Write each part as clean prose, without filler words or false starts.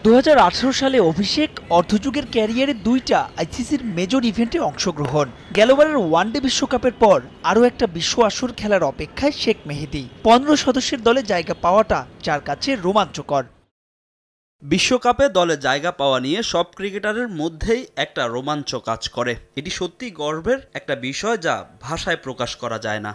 2018 সালে অভিষেক অর্ধযুগের ক্যারিয়ারে 2টা আইসিসির মেজর ইভেন্টে অংশগ্রহণ। গেলবারের ওয়ানডে বিশ্বকাপের পর আরও একটা বিশ্ব আসর খেলার অপেক্ষায় শেখ মেহেদী। 15 সদস্যের দলে জায়গা পাওয়াটা যার কাছে রোমাঞ্চকর। বিশ্বকাপে দলে জায়গা পাওয়া নিয়ে সব ক্রিকেটারের মধ্যেই একটা রোমাঞ্চ কাজ করে। এটি সত্যি গর্বের একটা বিষয় যা ভাষায় প্রকাশ করা যায় না।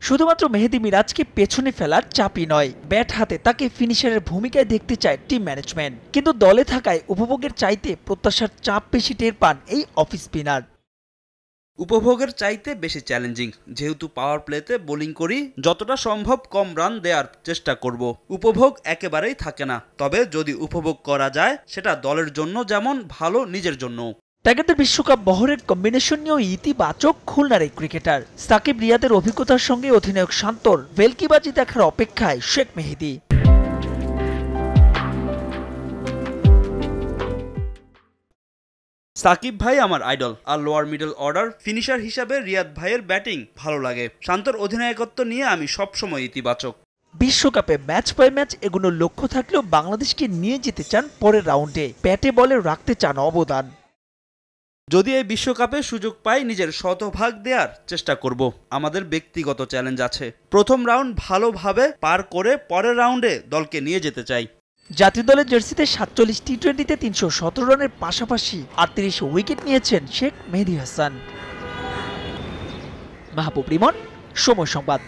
শুধুমাত্র মেহেদী মিরাজকে পেছনে ফেলার চাপই নয়, ব্যাট হাতে তাকে ফিনিশারের ভূমিকায় দেখতে চায় টিম ম্যানেজমেন্ট। কিন্তু দলে থাকায় উপভোগের চাইতে প্রত্যাশার চাপ বেশি টের পান এই অফ স্পিনার। উপভোগের চাইতে বেশি চ্যালেঞ্জিং, যেহেতু পাওয়ার প্লেতে বোলিং করি, যতটা সম্ভব কম রান দেওয়ার চেষ্টা করব। উপভোগ একেবারেই থাকে না, তবে যদি উপভোগ করা যায় সেটা দলের জন্য যেমন ভালো, নিজের জন্য। টাইগারদের বিশ্বকাপ বহরের কম্বিনেশন নিয়েও ইতিবাচক খুলনার এই ক্রিকেটার। সাকিব রিয়াদের অভিজ্ঞতার সঙ্গে অধিনায়ক শান্তর ভেলকিবাজি দেখার অপেক্ষায় শেখ মেহেদী। সাকিব ভাই আমার আইডল, আর লোয়ার মিডল অর্ডার ফিনিশার হিসাবে রিয়াদ ভাইয়ের ব্যাটিং ভালো লাগে। শান্তর অধিনায়কত্ব নিয়ে আমি সবসময় ইতিবাচক। বিশ্বকাপে ম্যাচ বাই ম্যাচ এগুলোর লক্ষ্য থাকলেও বাংলাদেশকে নিয়ে যেতে চান পরের রাউন্ডে, ব্যাটে বলে রাখতে চান অবদান। যদি এই বিশ্বকাপে সুযোগ পাই, নিজের শতভাগ দেওয়ার চেষ্টা করব। আমাদের ব্যক্তিগত চ্যালেঞ্জ আছে, প্রথম রাউন্ড ভালোভাবে পার করে পরের রাউন্ডে দলকে নিয়ে যেতে চাই। জাতীয় দলের জার্সিতে 47 টি-20তে 317 রানের পাশাপাশি 38 উইকেট নিয়েছেন শেখ মেহেদী হাসান। মাহবুব রিমন, সময় সংবাদ।